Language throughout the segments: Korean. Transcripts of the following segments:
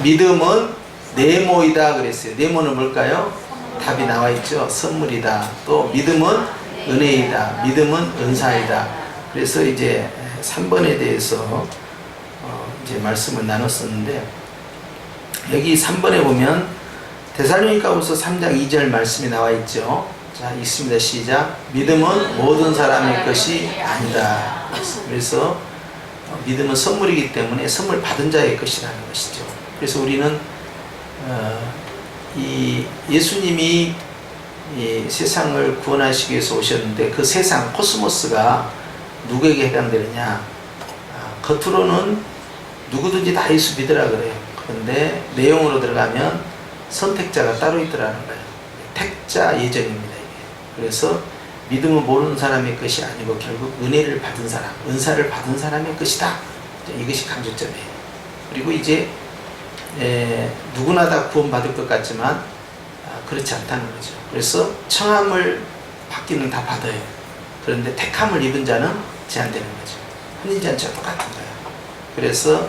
믿음은 네모이다 그랬어요. 네모는 뭘까요? 답이 나와 있죠. 선물이다. 또 믿음은 은혜이다. 믿음은 은사이다. 그래서 이제 3번에 대해서 이제 말씀을 나눴었는데, 여기 3번에 보면 데살로니가후서 3장 2절 말씀이 나와 있죠. 자, 읽습니다. 시작. 믿음은 모든 사람의 것이 아니다. 그래서 믿음은 선물이기 때문에 선물 받은 자의 것이라는 것이죠. 그래서 우리는 이 예수님이 이 세상을 구원하시기 위해서 오셨는데, 그 세상 코스모스가 누구에게 해당되느냐? 겉으로는 누구든지 다 예수 믿으라 그래요. 그런데 내용으로 들어가면 선택자가 따로 있더라는 거예요. 택자 예정입니다, 이게. 그래서 믿음은 모르는 사람의 것이 아니고 결국 은혜를 받은 사람, 은사를 받은 사람의 것이다. 이것이 강조점이에요. 그리고 이제 누구나 다 구원받을 것 같지만 그렇지 않다는 거죠. 그래서 청함을 받기는 다 받아요. 그런데 택함을 입은 자는 제한되는 거죠. 혼인잔치와 똑같은 거예요. 그래서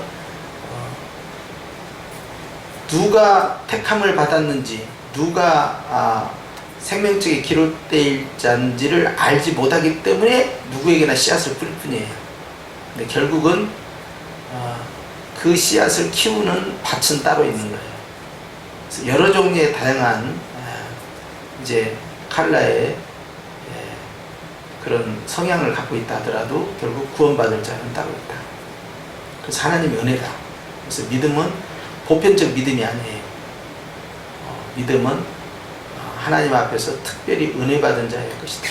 누가 택함을 받았는지, 누가 생명책에 기록되어 있는지를 알지 못하기 때문에 누구에게나 씨앗을 뿌릴 뿐이에요. 근데 결국은 그 씨앗을 키우는 밭은 따로 있는 거예요. 그래서 여러 종류의 다양한 이제 칼라의 그런 성향을 갖고 있다 하더라도 결국 구원받을 자는 따로 있다. 그래서 하나님의 은혜다. 그래서 믿음은 보편적 믿음이 아니에요. 믿음은 하나님 앞에서 특별히 은혜 받은 자의 것이다.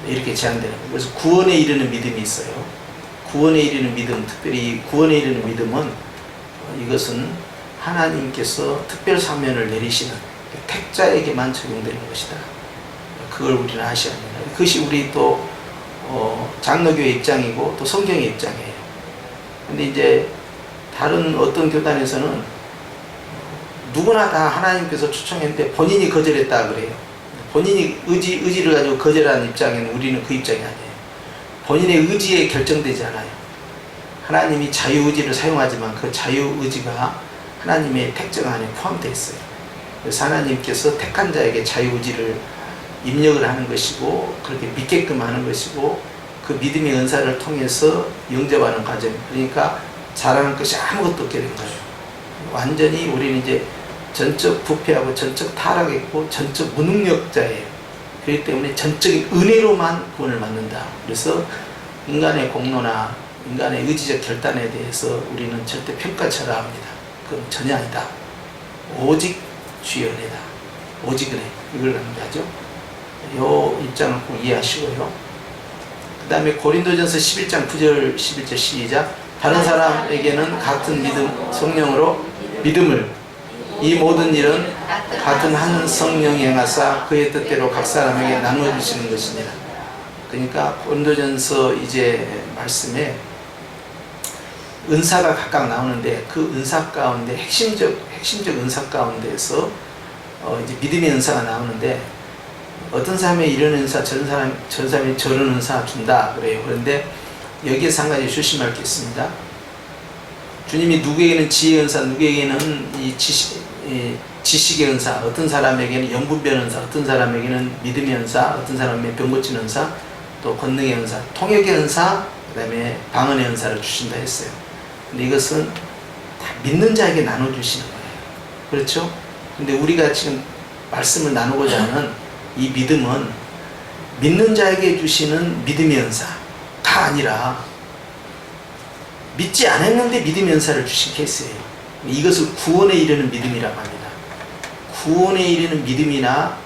이렇게 제한되는 거예요. 그래서 구원에 이르는 믿음이 있어요. 구원에 이르는 믿음, 특별히 구원에 이르는 믿음은 이것은 하나님께서 특별 사면을 내리시는 택자에게만 적용되는 것이다. 그걸 우리는 아셔야 합니다. 그것이 우리 또 장로교의 입장이고 또 성경의 입장이에요. 근데 이제 다른 어떤 교단에서는 누구나 다 하나님께서 초청했는데 본인이 거절했다 그래요. 본인이 의지를 가지고 거절하는 입장에는 우리는 그 입장이 아니에요. 본인의 의지에 결정되지 않아요. 하나님이 자유의지를 사용하지만 그 자유의지가 하나님의 택정 안에 포함되어 있어요. 그래서 하나님께서 택한 자에게 자유의지를 입력을 하는 것이고, 그렇게 믿게끔 하는 것이고, 그 믿음의 은사를 통해서 영접하는 과정, 그러니까 잘하는 것이 아무것도 없게 된 거예요. 완전히 우리는 이제 전적 부패하고 전적 타락했고 전적 무능력자예요. 그렇기 때문에 전적인 은혜로만 구원을 받는다. 그래서 인간의 공로나 인간의 의지적 결단에 대해서 우리는 절대 평가처라 합니다. 그건 전혀 아니다. 오직 주의 은혜다. 오직 은혜. 이걸 강조하죠. 이 입장을 꼭 이해하시고요. 그 다음에 고린도전서 11장 9절 11절 시작. 다른 사람에게는 같은 믿음 성령으로 믿음을, 이 모든 일은 같은 한 성령이 행하사 그의 뜻대로 각 사람에게 나누어 주시는 것이니라. 그러니까 고린도전서 이제 말씀에 은사가 각각 나오는데, 그 은사 가운데 핵심적 은사 가운데에서 이제 믿음의 은사가 나오는데, 어떤 사람이 이런 은사, 저런 사람이 저런 은사 준다 그래요. 그런데 여기에서 한 가지 조심할 게 있습니다. 주님이 누구에게는 지혜의 은사, 누구에게는 이 지식의 은사, 어떤 사람에게는 영분별 은사, 어떤 사람에게는 믿음의 은사, 어떤 사람에게는 병 고치는 은사, 또 권능의 은사, 통역의 은사, 그 다음에 방언의 은사를 주신다 했어요. 근데 이것은 다 믿는 자에게 나눠주시는 거예요. 그렇죠? 근데 우리가 지금 말씀을 나누고자 하는 이 믿음은 믿는 자에게 주시는 믿음의 은사가 아니라 믿지 않았는데 믿음의 은사를 주신 케이스예요. 이것을 구원에 이르는 믿음이라고 합니다. 구원에 이르는 믿음이나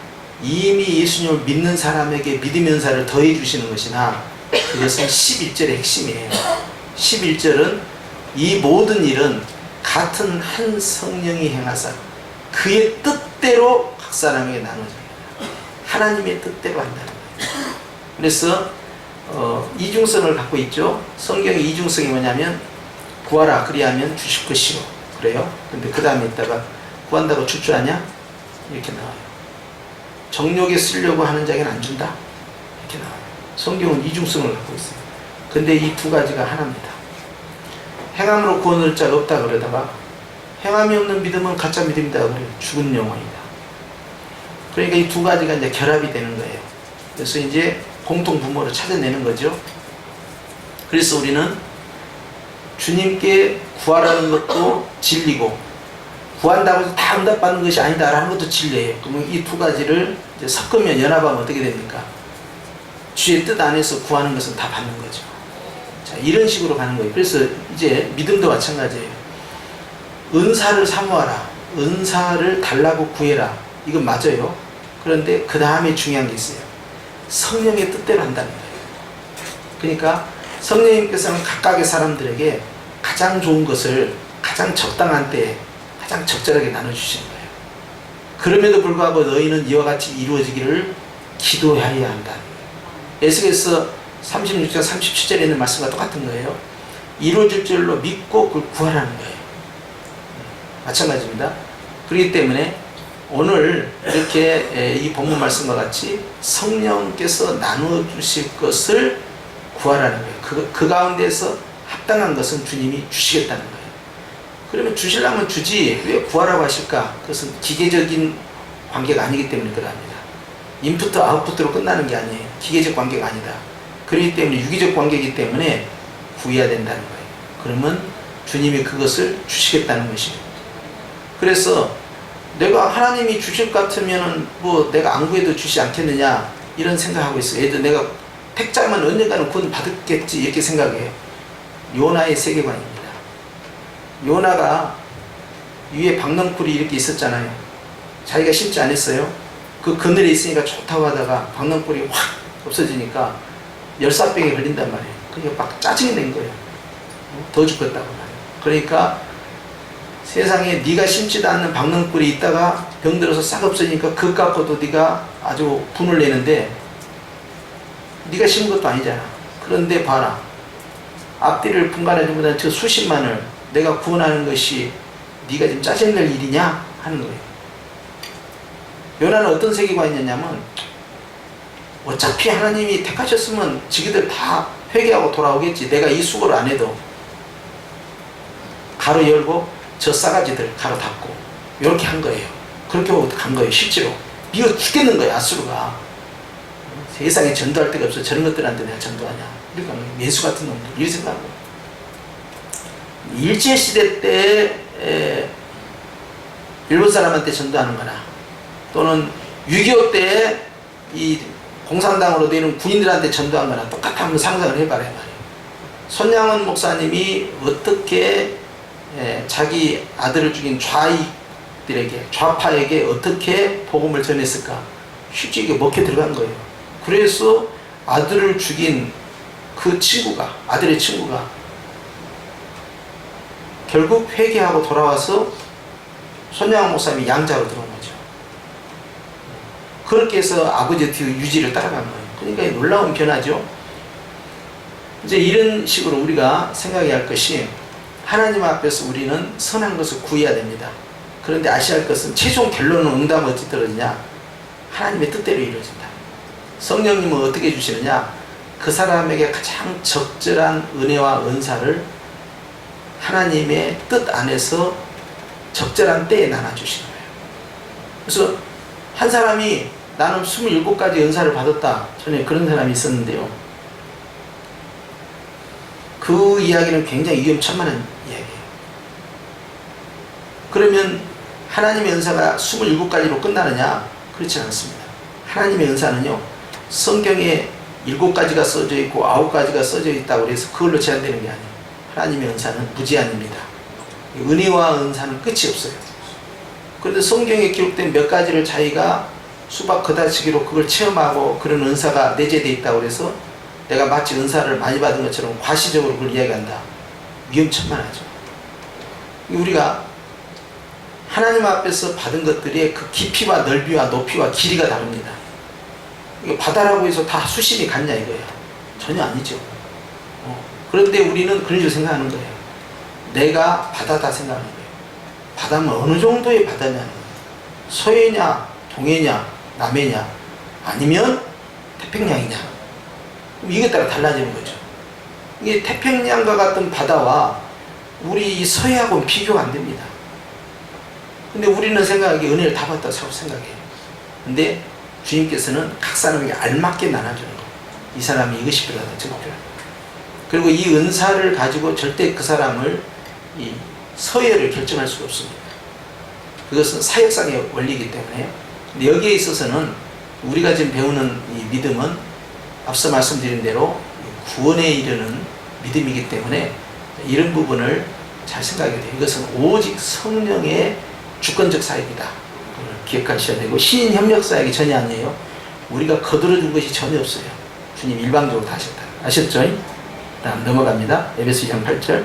이미 예수님을 믿는 사람에게 믿음의 은사를 더해 주시는 것이나, 그것은 11절의 핵심이에요. 11절은 이 모든 일은 같은 한 성령이 행하사 그의 뜻대로 각 사람에게 나눠집니다. 하나님의 뜻대로 한다는 거예요. 그래서 이중성을 갖고 있죠. 성경의 이중성이 뭐냐면 구하라 그리하면 주실 것이요 그래요. 근데 그 다음에 있다가 구한다고 줄 줄 아냐? 이렇게 나와요. 정욕에 쓰려고 하는 자에게는 안 준다. 이렇게 나와요. 성경은 이중성을 갖고 있어요. 근데 이 두 가지가 하나입니다. 행함으로 구원을 자가 없다 그러다가 행함이 없는 믿음은 가짜 믿음이다 그래요. 죽은 영혼이다. 그러니까 이 두 가지가 이제 결합이 되는 거예요. 그래서 이제 공통 부모를 찾아내는 거죠. 그래서 우리는 주님께 구하라는 것도 진리고, 구한다고 해서 다 응답받는 것이 아니다라는 것도 진리예요. 그러면 이 두 가지를 이제 섞으면, 연합하면 어떻게 됩니까? 주의 뜻 안에서 구하는 것은 다 받는 거죠. 자, 이런 식으로 가는 거예요. 그래서 이제 믿음도 마찬가지예요. 은사를 사모하라, 은사를 달라고 구해라, 이건 맞아요. 그런데 그 다음에 중요한 게 있어요. 성령의 뜻대로 한다는 거예요. 그러니까 성령님께서는 각각의 사람들에게 가장 좋은 것을 가장 적당한 때에 가장 적절하게 나눠주시는 거예요. 그럼에도 불구하고 너희는 이와 같이 이루어지기를 기도해야 한다. 에스겔서 36장 37절에 있는 말씀과 똑같은 거예요. 이루어질 줄로 믿고 그걸 구하라는 거예요. 마찬가지입니다. 그렇기 때문에 오늘 이렇게 이 본문 말씀과 같이 성령께서 나누어 주실 것을 구하라는 거예요. 그 가운데서 합당한 것은 주님이 주시겠다는 거예요. 그러면 주시려면 주지 왜 구하라고 하실까? 그것은 기계적인 관계가 아니기 때문에 그러합니다. 인풋트 아웃풋으로 끝나는 게 아니에요. 기계적 관계가 아니다. 그렇기 때문에 유기적 관계이기 때문에 구해야 된다는 거예요. 그러면 주님이 그것을 주시겠다는 것이에요. 그래서 내가 하나님이 주실 것 같으면 뭐 내가 안 구해도 주시지 않겠느냐 이런 생각하고 있어요. 예를 들어 내가 택자만 언젠가는 구원 받았겠지 이렇게 생각해요. 요나의 세계관입니다. 요나가 위에 박넝쿨이 이렇게 있었잖아요. 자기가 심지 않았어요. 그 그늘에 있으니까 좋다고 하다가 박넝쿨이 확 없어지니까 열사병에 걸린단 말이에요. 그게 막 짜증이 낸 거예요. 더 죽겠다고 말이에요. 그러니까 세상에 네가 심지도 않는 박넝쿨이 있다가 병들어서 싹 없어지니까 그것 갖고도 네가 아주 분을 내는데 네가 심은 것도 아니잖아. 그런데 봐라. 앞뒤를 분간하기보다는 저 수십만을 내가 구원하는 것이 네가 지금 짜증낼 일이냐 하는 거예요. 요나는 어떤 세계관이었냐면 어차피 하나님이 택하셨으면 지기들 다 회개하고 돌아오겠지. 내가 이 수고를 안 해도 가로 열고 저 싸가지들 가로 닫고 이렇게 한 거예요. 그렇게 간 거예요. 실제로 미워 죽겠는 거예요. 아수르가. 세상에 전도할 데가 없어. 저런 것들한테 내가 전도하냐. 그러니까 예수 같은 놈들 이렇게 생각하고. 일제시대 때 일본 사람한테 전도하는 거나 또는 6.25 때 이 공산당으로 되는 군인들한테 전도한 거나 똑같아. 한번 상상을 해봐라 말이에요. 손양원 목사님이 어떻게 자기 아들을 죽인 좌익들에게, 좌파에게 어떻게 복음을 전했을까? 쉽게 이게 먹혀 들어간 거예요. 그래서 아들을 죽인 그 친구가, 아들의 친구가 결국 회개하고 돌아와서 손양원 목사님이 양자로 들어온 거죠. 그렇게 해서 아버지의 뒤 유지를 따라간 거예요. 그러니까 놀라운 변화죠. 이제 이런 식으로 우리가 생각해야 할 것이 하나님 앞에서 우리는 선한 것을 구해야 됩니다. 그런데 아셔야 할 것은 최종 결론은 응답은 어찌 떨어지냐? 하나님의 뜻대로 이루어진다. 성령님은 어떻게 주시느냐? 그 사람에게 가장 적절한 은혜와 은사를 하나님의 뜻 안에서 적절한 때에 나눠주시는 거예요. 그래서 한 사람이 나는 27가지 은사를 받았다. 전에 그런 사람이 있었는데요. 그 이야기는 굉장히 위험천만한 이야기예요. 그러면 하나님의 은사가 27가지로 끝나느냐? 그렇지 않습니다. 하나님의 은사는요, 성경에 7가지가 써져 있고 9가지가 써져 있다고 해서 그걸로 제한되는 게 아니에요. 하나님의 은사는 무제한입니다. 은혜와 은사는 끝이 없어요. 그런데 성경에 기록된 몇 가지를 자기가 수박 거다치기로 그걸 체험하고 그런 은사가 내재되어 있다고 해서 내가 마치 은사를 많이 받은 것처럼 과시적으로 그걸 이야기한다. 위험천만하죠. 우리가 하나님 앞에서 받은 것들의 그 깊이와 넓이와 높이와 길이가 다릅니다. 이거 바다라고 해서 다 수심이 같냐 이거예요. 전혀 아니죠. 그런데 우리는 그런 식으로 생각하는 거예요. 내가 바다다 생각하는 거예요. 바다는 어느 정도의 바다냐는 거예요. 서해냐, 동해냐, 남해냐, 아니면 태평양이냐. 이게 따라 달라지는 거죠. 이게 태평양과 같은 바다와 우리 이 서해하고는 비교가 안 됩니다. 근데 우리는 생각하기에 은혜를 다 받았다고 생각해요. 근데 주님께서는 각 사람에게 알맞게 나눠주는 거예요. 이 사람이 이것이 필요하다, 저것이 필요하다. 그리고 이 은사를 가지고 절대 그 사람을 이 서열을 결정할 수가 없습니다. 그것은 사역상의 원리이기 때문에. 근데 여기에 있어서는 우리가 지금 배우는 이 믿음은 앞서 말씀드린 대로 구원에 이르는 믿음이기 때문에 이런 부분을 잘 생각해야 돼요. 이것은 오직 성령의 주권적 사역이다. 그걸 기억하셔야 되고, 신인 협력 사역이 전혀 아니에요. 우리가 거들어준 것이 전혀 없어요. 주님 일방적으로 다 하셨다. 아셨죠? 다음 넘어갑니다. 에베소 2장 8절.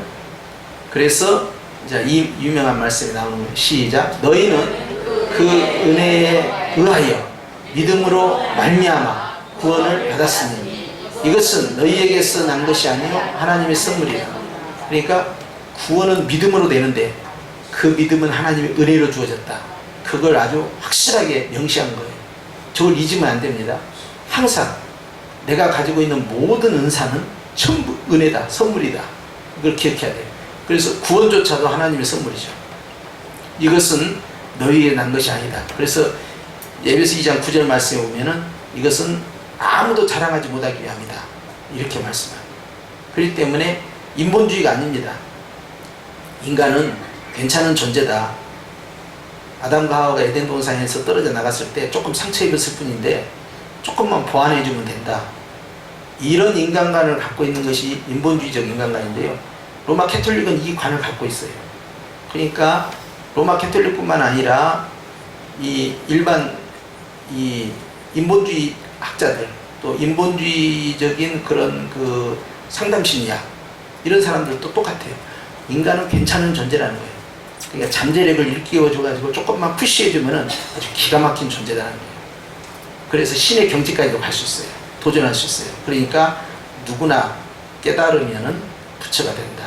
그래서 이제 이 유명한 말씀이 나오는 거예요. 시작. 너희는 그 은혜에 의하여 믿음으로 말미암아 구원을 받았으니 이것은 너희에게서 난 것이 아니요 하나님의 선물이다. 그러니까 구원은 믿음으로 되는데 그 믿음은 하나님의 은혜로 주어졌다. 그걸 아주 확실하게 명시한 거예요. 저걸 잊으면 안 됩니다. 항상 내가 가지고 있는 모든 은사는 전부 은혜다, 선물이다. 이걸 기억해야 돼요. 그래서 구원조차도 하나님의 선물이죠. 이것은 너희에게 난 것이 아니다. 그래서 에베소 2장 9절 말씀에 보면은 이것은 아무도 자랑하지 못하기 위함이다. 이렇게 말씀합니다. 그렇기 때문에 인본주의가 아닙니다. 인간은 괜찮은 존재다. 아담과 하와가 에덴 동산에서 떨어져 나갔을 때 조금 상처 입었을 뿐인데 조금만 보완해주면 된다. 이런 인간관을 갖고 있는 것이 인본주의적 인간관인데요. 로마 캐톨릭은 이 관을 갖고 있어요. 그러니까 로마 캐톨릭뿐만 아니라 이 일반 이 인본주의 학자들, 또 인본주의적인 그런 그 상담심리학, 이런 사람들도 똑같아요. 인간은 괜찮은 존재라는 거예요. 그러니까 잠재력을 일깨워줘가지고 조금만 푸시해주면은 아주 기가 막힌 존재라는 거예요. 그래서 신의 경지까지도 갈 수 있어요. 도전할 수 있어요. 그러니까 누구나 깨달으면은 부처가 된다.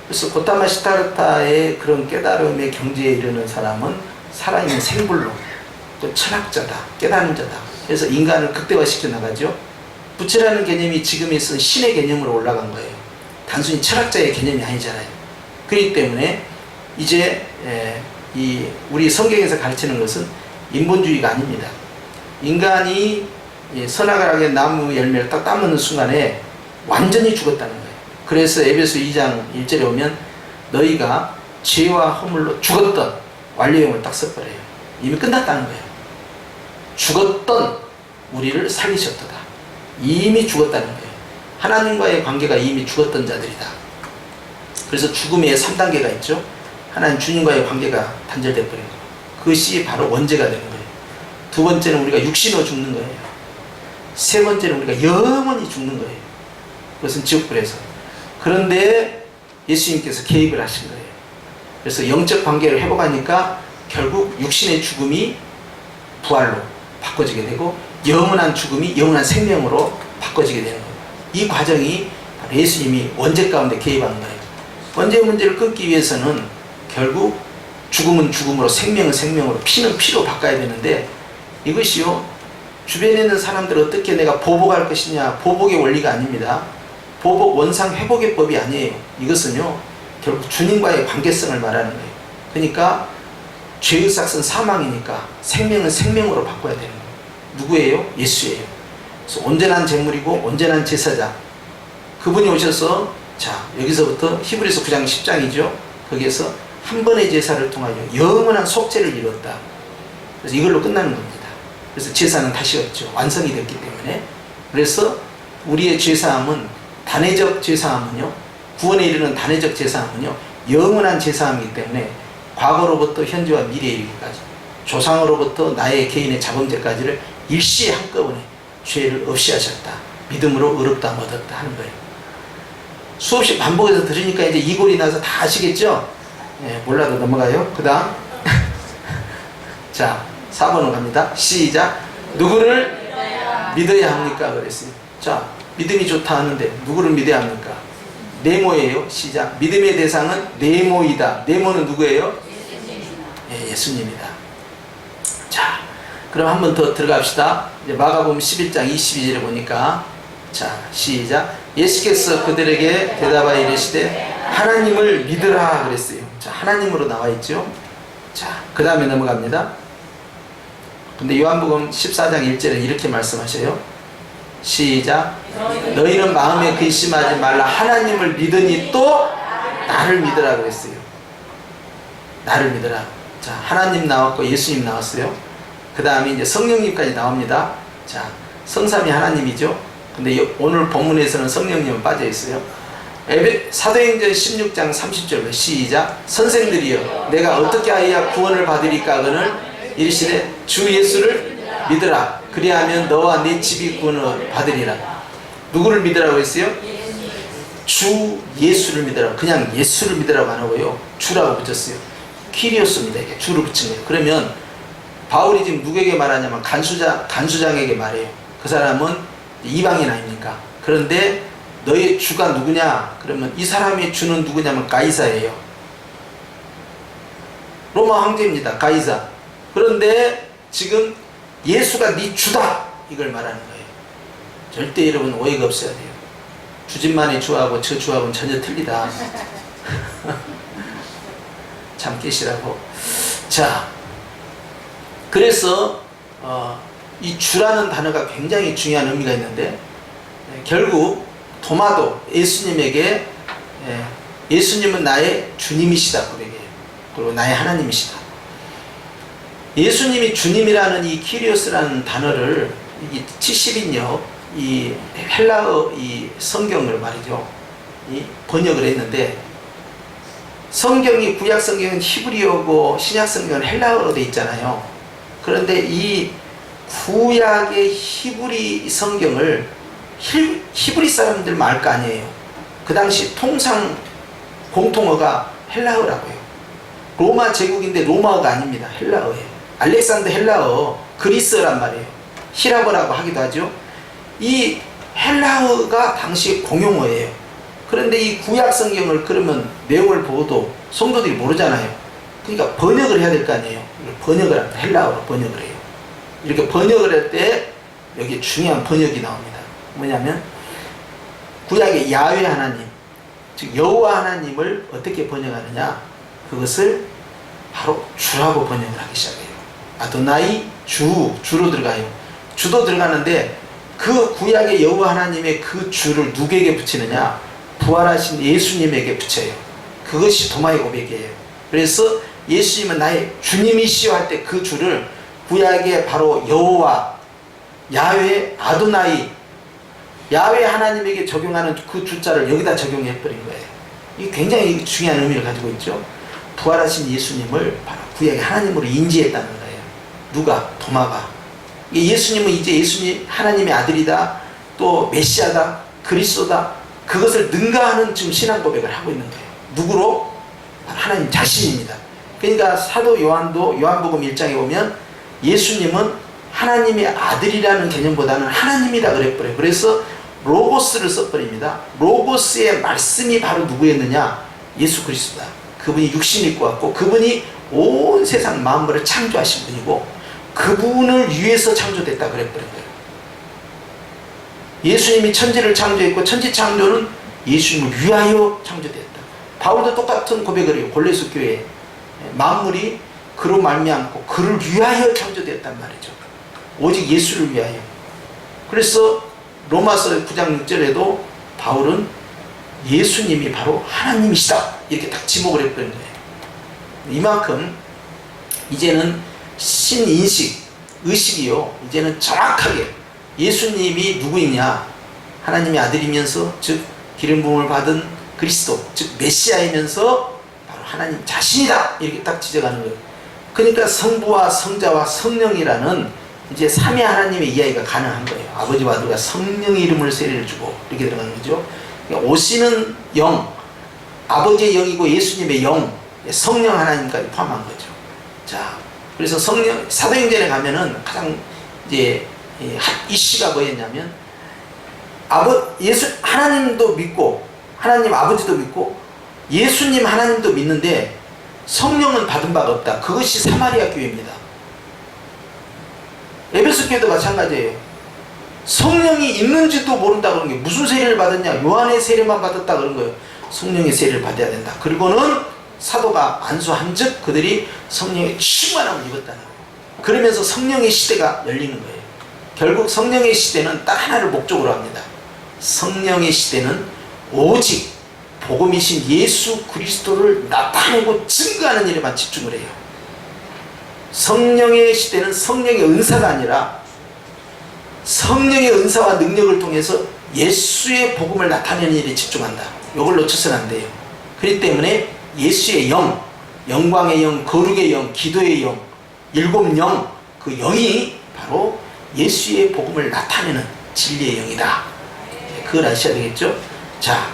그래서 고타마 시타르타의 그런 깨달음의 경지에 이르는 사람은 살아있는 생불로, 또 철학자다, 깨닫는 자다. 그래서 인간을 극대화시켜 나가죠. 부처라는 개념이 지금 있은 신의 개념으로 올라간 거예요. 단순히 철학자의 개념이 아니잖아요. 그렇기 때문에 이제 이 우리 성경에서 가르치는 것은 인본주의가 아닙니다. 인간이 선악을 나무 열매를 딱 따먹는 순간에 완전히 죽었다는 거예요. 그래서 에베소 2장 1절에 오면 너희가 죄와 허물로 죽었던 완료형을 딱 써버려요. 이미 끝났다는 거예요. 죽었던 우리를 살리셨도다. 이미 죽었다는 거예요. 하나님과의 관계가 이미 죽었던 자들이다. 그래서 죽음의 3단계가 있죠. 하나님 주님과의 관계가 단절돼 버린 거예요. 그것이 바로 원죄가 되는 거예요. 두 번째는 우리가 육신으로 죽는 거예요. 세 번째는 우리가 영원히 죽는 거예요. 그것은 지옥불에서. 그런데 예수님께서 개입을 하신 거예요. 그래서 영적 관계를 회복하니까 결국 육신의 죽음이 부활로 바꿔지게 되고 영원한 죽음이 영원한 생명으로 바꿔지게 되는 거예요. 이 과정이 예수님이 원죄 가운데 개입한 거예요. 원죄 문제를 끊기 위해서는 결국 죽음은 죽음으로, 생명은 생명으로, 피는 피로 바꿔야 되는데 이것이요, 주변에 있는 사람들 어떻게 내가 보복할 것이냐, 보복의 원리가 아닙니다. 보복, 원상 회복의 법이 아니에요. 이것은요 결국 주님과의 관계성을 말하는 거예요. 그러니까 죄의 삭은 사망이니까 생명은 생명으로 바꿔야 되는 거예요. 누구예요? 예수예요. 그래서 온전한 제물이고 온전한 제사자, 그분이 오셔서, 자 여기서부터 히브리서 9장 10장이죠. 거기에서 한 번의 제사를 통하여 영원한 속죄를 이뤘다. 그래서 이걸로 끝나는 겁니다. 그래서 제사는 다시 없죠. 완성이 됐기 때문에. 그래서 우리의 제사함은, 단회적 제사함은요, 구원에 이르는 단회적 제사함은요 영원한 제사함이기 때문에 과거로부터 현재와 미래에 이르기까지, 조상으로부터 나의 개인의 자범죄까지를 일시에 한꺼번에 죄를 없이 하셨다. 믿음으로 의롭다함 얻었다 하는 거예요. 수없이 반복해서 들으니까 이제 이골이 나서 다 아시겠죠? 몰라도 넘어가요. 그 다음 자 4번으로 갑니다. 시작. 누구를 믿어야 합니까? 그랬어요. 자, 믿음이 좋다 하는데 누구를 믿어야 합니까? 네모예요. 시작. 믿음의 대상은 네모이다. 네모는 누구예요? 예수님이다. 자, 그럼 한 번 더 들어갑시다. 이제 마가복음 11장 22절에 보니까, 자 시작. 예수께서 그들에게 대답하여 이르시되 하나님을 믿으라 그랬어요. 자, 하나님으로 나와 있죠. 자, 그 다음에 넘어갑니다. 근데 요한복음 14장 1절에 이렇게 말씀하셔요. 시작. 너희는 마음에 근심하지 말라. 하나님을 믿으니 또 나를 믿으라고 했어요. 나를 믿으라. 자, 하나님 나왔고 예수님 나왔어요. 그 다음에 이제 성령님까지 나옵니다. 자, 성삼이 하나님이죠. 근데 오늘 본문에서는 성령님은 빠져 있어요. 사도행전 16장 30절 시작. 선생들이여 내가 어떻게 하여야 구원을 받으리까 하거늘 이르시되 주 예수를 믿으라. 그리하면 너와 네 집이 구원을 받으리라. 누구를 믿으라고 했어요? 주 예수를 믿으라고. 그냥 예수를 믿으라고 안 하고요, 주라고 붙였어요. 키리오스입니다. 이게 주를 붙인 거예요. 그러면 바울이 지금 누구에게 말하냐면 간수장에게 말해요. 그 사람은 이방인 아닙니까? 그런데 너의 주가 누구냐? 그러면 이 사람의 주는 누구냐면 가이사예요. 로마 황제입니다. 가이사. 그런데 지금 예수가 네 주다, 이걸 말하는 거예요. 절대 여러분 오해가 없어야 돼요. 주진만의 주하고 저 주하고는 전혀 틀리다. 참 깨시라고. 자, 그래서 이 주라는 단어가 굉장히 중요한 의미가 있는데, 결국 도마도 예수님에게 예수님은 나의 주님이시다 고백해요. 그리고 나의 하나님이시다. 예수님이 주님이라는 이 키리오스라는 단어를 이 70인역 이 헬라어 이 성경을 말이죠, 이 번역을 했는데, 성경이 구약 성경은 히브리어고 신약 성경은 헬라어로 되어 있잖아요. 그런데 이 구약의 히브리 성경을 히브리 사람들만 알 거 아니에요. 그 당시 통상 공통어가 헬라어라고요. 로마 제국인데 로마어가 아닙니다. 헬라어예요. 알렉산더 헬라어, 그리스어란 말이에요. 히라버라고 하기도 하죠. 이 헬라어가 당시 공용어예요. 그런데 이 구약 성경을 그러면 내용을 보고도 성도들이 모르잖아요. 그러니까 번역을 해야 될 거 아니에요. 번역을 합니다. 헬라어로 번역을 해요. 이렇게 번역을 할 때 여기 중요한 번역이 나옵니다. 뭐냐면 구약의 야훼 하나님, 즉 여호와 하나님을 어떻게 번역하느냐, 그것을 바로 주라고 번역을 하기 시작해요. 아도나이, 주로 들어가요. 주도 들어가는데 그 구약의 여호와 하나님의 그 주를 누구에게 붙이느냐, 부활하신 예수님에게 붙여요. 그것이 도마의 고백이에요. 그래서 예수님은 나의 주님이시여 할 때 그 주를 구약의 바로 여호와, 야훼, 아도나이, 야훼 하나님에게 적용하는 그 주자를 여기다 적용해버린 거예요. 이게 굉장히 중요한 의미를 가지고 있죠. 부활하신 예수님을 바로 구약의 하나님으로 인지했다는 거예요. 누가? 도마가. 예수님은 이제 예수님 하나님의 아들이다, 또 메시아다, 그리스도다, 그것을 능가하는 지금 신앙 고백을 하고 있는 거예요. 누구로? 하나님 자신입니다. 그러니까 사도 요한도 요한복음 1장에 보면 예수님은 하나님의 아들이라는 개념보다는 하나님이다 그랬버려요. 그래서 로고스를 써버립니다. 로고스의 말씀이 바로 누구였느냐? 예수 그리스도다. 그분이 육신 입고 왔고, 그분이 온 세상 만물을 창조하신 분이고, 그분을 위해서 창조됐다 그랬버린 거예요. 예수님이 천지를 창조했고, 천지 창조는 예수님을 위하여 창조됐다. 바울도 똑같은 고백을 해요. 골로새 교회에 만물이 그로 말미암고 그를 위하여 창조됐단 말이죠. 오직 예수를 위하여. 그래서 로마서 9장 6절에도 바울은 예수님이 바로 하나님이시다 이렇게 딱 지목을 해버린 거예요. 이만큼 이제는 신인식, 의식이요, 이제는 정확하게 예수님이 누구이냐, 하나님의 아들이면서 즉 기름 부음을 받은 그리스도, 즉 메시아이면서 바로 하나님 자신이다 이렇게 딱 지적하는 거예요. 그러니까 성부와 성자와 성령이라는 이제 삼위 하나님의 이야기가 가능한 거예요. 아버지와 아들과 성령의 이름을 세례를 주고 이렇게 들어가는 거죠. 그러니까 오시는 영, 아버지의 영이고 예수님의 영, 성령 하나님까지 포함한 거죠. 자, 그래서 성령, 사도행전에 가면은 가장 이제 이슈가 뭐였냐면, 예수 하나님도 믿고 하나님 아버지도 믿고 예수님 하나님도 믿는데 성령은 받은 바가 없다. 그것이 사마리아 교회입니다. 에베소 교회도 마찬가지예요. 성령이 있는지도 모른다 그런 게, 무슨 세례를 받았냐? 요한의 세례만 받았다 그런 거예요. 성령의 세례를 받아야 된다. 그리고는 사도가 안수한즉 그들이 성령의 충만함을 입었다는 거예요. 그러면서 성령의 시대가 열리는 거예요. 결국 성령의 시대는 딱 하나를 목적으로 합니다. 성령의 시대는 오직 복음이신 예수 그리스도를 나타내고 증거하는 일에만 집중을 해요. 성령의 시대는 성령의 은사가 아니라 성령의 은사와 능력을 통해서 예수의 복음을 나타내는 일에 집중한다. 이걸 놓쳐서는 안 돼요. 그렇기 때문에 예수의 영, 영광의 영, 거룩의 영, 기도의 영, 일곱 영, 그 영이 바로 예수의 복음을 나타내는 진리의 영이다. 그걸 아셔야 되겠죠? 자,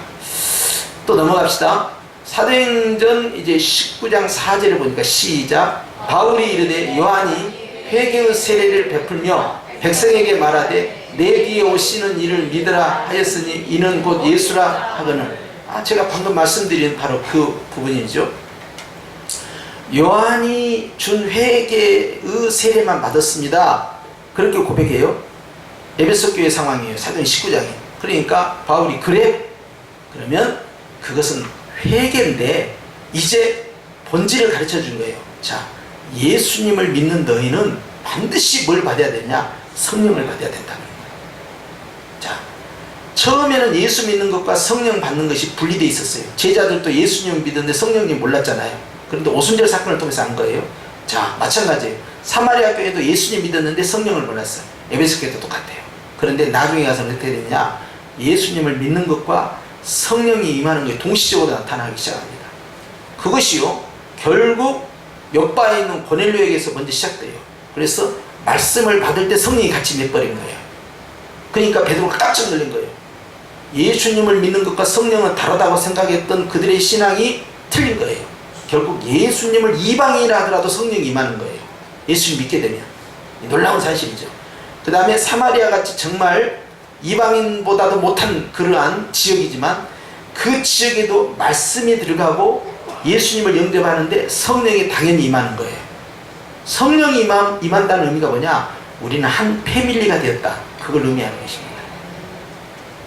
또 넘어갑시다. 사도행전 이제 19장 4절을 보니까 시작. 바울이 이르되 요한이 회개의 세례를 베풀며 백성에게 말하되 내 뒤에 오시는 이를 믿으라 하였으니 이는 곧 예수라 하거늘. 제가 방금 말씀드린 바로 그 부분이죠. 요한이 준 회개의 세례만 받았습니다. 그렇게 고백해요. 에베소 교회 상황이에요. 사도행 19장이. 그러니까 바울이 그래? 그러면 그것은 회개인데 이제 본질을 가르쳐 준 거예요. 자, 예수님을 믿는 너희는 반드시 뭘 받아야 되냐? 성령을 받아야 된다는 거예요. 자, 처음에는 예수 믿는 것과 성령 받는 것이 분리되어 있었어요. 제자들도 예수님을 믿었는데 성령님 몰랐잖아요. 그런데 오순절 사건을 통해서 안 거예요. 자, 마찬가지예요. 사마리아 교회도 예수님 믿었는데 성령을 몰랐어요. 에베소 교회도 똑같아요. 그런데 나중에 가서 어떻게 되냐? 예수님을 믿는 것과 성령이 임하는 것이 동시적으로 나타나기 시작합니다. 그것이요, 결국 옆바에 있는 고넬료에게서 먼저 시작돼요. 그래서 말씀을 받을 때 성령이 같이 내버린 거예요. 그러니까 베드로가 깜짝 놀란 거예요. 예수님을 믿는 것과 성령은 다르다고 생각했던 그들의 신앙이 틀린 거예요. 결국 예수님을 이방인이라 하더라도 성령이 임하는 거예요. 예수님 믿게 되면. 놀라운 사실이죠. 그 다음에 사마리아 같이 정말 이방인보다도 못한 그러한 지역이지만 그 지역에도 말씀이 들어가고 예수님을 영접하는데 성령이 당연히 임하는 거예요. 성령이 임한다는 의미가 뭐냐? 우리는 한 패밀리가 되었다. 그걸 의미하는 것입니다.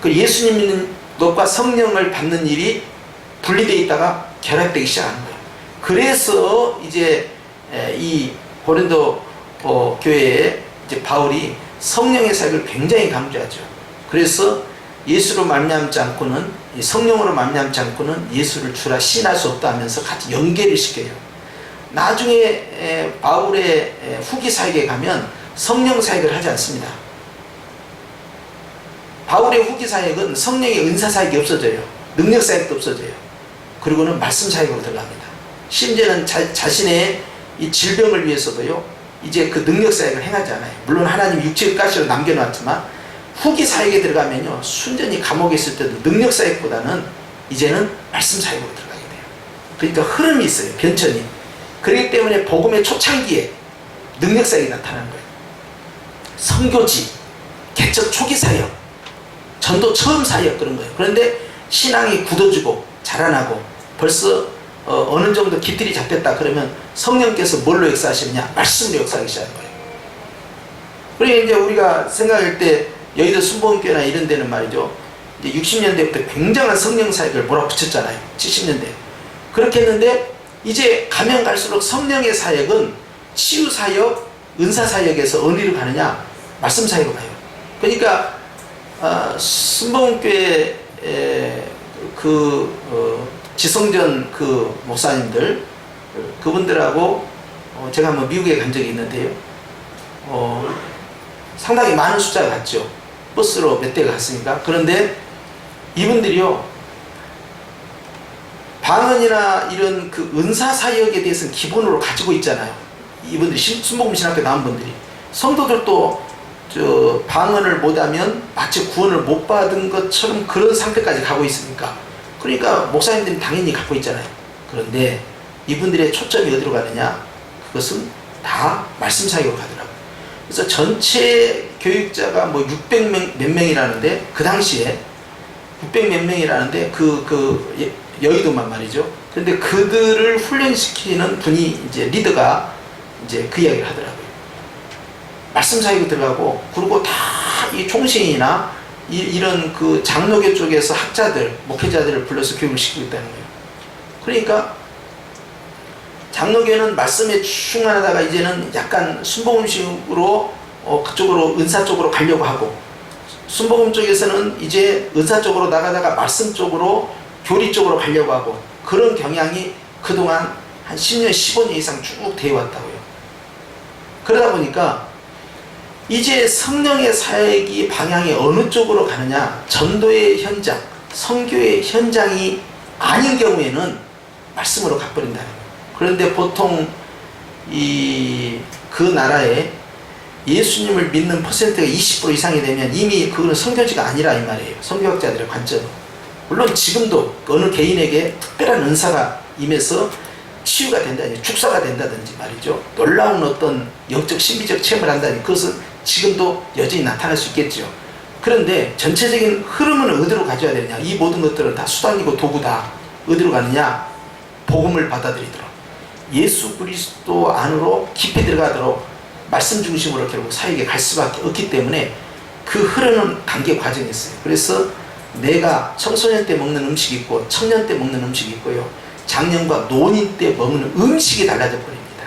그 예수님 믿는 것과 성령을 받는 일이 분리되어 있다가 결합되기 시작하는 거예요. 그래서 이제 이 고린도 교회에 이제 바울이 성령의 사역을 굉장히 강조하죠. 그래서 예수로 말미암지 않고는, 성령으로 말미암지 않고는 예수를 주라 시인할 수 없다 하면서 같이 연계를 시켜요. 나중에 바울의 후기 사역에 가면 성령 사역을 하지 않습니다. 바울의 후기 사역은 성령의 은사 사역이 없어져요. 능력 사역도 없어져요. 그리고는 말씀 사역으로 들어갑니다. 심지어는 자신의 이 질병을 위해서도요, 이제 그 능력 사역을 행하지 않아요. 물론 하나님 육체의 가시로 남겨놨지만 후기 사역에 들어가면요, 순전히 감옥에 있을 때도 능력 사역보다는 이제는 말씀 사역으로 들어가게 돼요. 그러니까 흐름이 있어요. 변천이. 그렇기 때문에 복음의 초창기에 능력 사역이 나타나는 거예요. 선교지, 개척 초기 사역, 전도 처음 사역, 그런 거예요. 그런데 신앙이 굳어지고 자라나고 벌써 어느 정도 깃들이 잡혔다 그러면 성령께서 뭘로 역사하시느냐? 말씀으로 역사하기 시작하는 거예요. 그러니까 이제 우리가 생각할 때 여의도 순복음교회나 이런 데는 말이죠, 이제 60년대부터 굉장한 성령 사역을 몰아붙였잖아요. 70년대. 그렇게 했는데 이제 가면 갈수록 성령의 사역은 치유 사역, 은사 사역에서 어디로 가느냐? 말씀 사역으로 가요. 그러니까 순복음교회 지성전 그 목사님들, 그분들하고 제가 한번 미국에 간 적이 있는데요, 상당히 많은 숫자가 갔죠. 버스로 몇 대가 갔으니까. 그런데 이분들이요, 방언이나 이런 그 은사 사역에 대해서는 기본으로 가지고 있잖아요. 이분들이 순복음 신학교 나온 분들이. 성도들도 방언을 못하면 마치 구원을 못 받은 것처럼 그런 상태까지 가고 있으니까. 그러니까 목사님들이 당연히 갖고 있잖아요. 그런데 이분들의 초점이 어디로 가느냐? 그것은 다 말씀 사역으로 가더라고요. 그래서 전체 교육자가 뭐 600몇 명이라는데, 그 당시에 600몇 명이라는데 여의도만 말이죠. 그런데 그들을 훈련시키는 분이 이제 리더가 이제 그 이야기를 하더라고요. 말씀 사역으로 들어가고, 그리고 다 이 총신이나 이런 그 장로교 쪽에서 학자들, 목회자들을 불러서 교육을 시키고 있다는 거예요. 그러니까 장로교는 말씀에 충만하다가 이제는 약간 순복음식으로 그쪽으로 은사 쪽으로 가려고 하고, 순복음 쪽에서는 이제 은사 쪽으로 나가다가 말씀 쪽으로 교리 쪽으로 가려고 하고, 그런 경향이 그동안 한 10년 15년 이상 쭉 되어 왔다고요. 그러다 보니까 이제 성령의 사역이 방향이 어느 쪽으로 가느냐, 전도의 현장, 선교의 현장이 아닌 경우에는 말씀으로 가버린다는 거예요. 그런데 보통 그 나라에 예수님을 믿는 퍼센트가 20% 이상이 되면 이미 그거는 선교지가 아니라 이 말이에요. 선교학자들의 관점은. 물론 지금도 어느 개인에게 특별한 은사가 임해서 치유가 된다든지 축사가 된다든지 말이죠, 놀라운 어떤 영적 신비적 체험을 한다니, 그것은 지금도 여전히 나타날 수 있겠죠. 그런데 전체적인 흐름은 어디로 가져야 되느냐, 이 모든 것들은 다 수단이고 도구다. 어디로 가느냐, 복음을 받아들이도록, 예수 그리스도 안으로 깊이 들어가도록 말씀 중심으로 결국 사역에 갈 수밖에 없기 때문에 그 흐르는 단계 과정이 있어요. 그래서 내가 청소년 때 먹는 음식이 있고 청년 때 먹는 음식이 있고요, 장년과 노인 때 먹는 음식이 달라져 버립니다.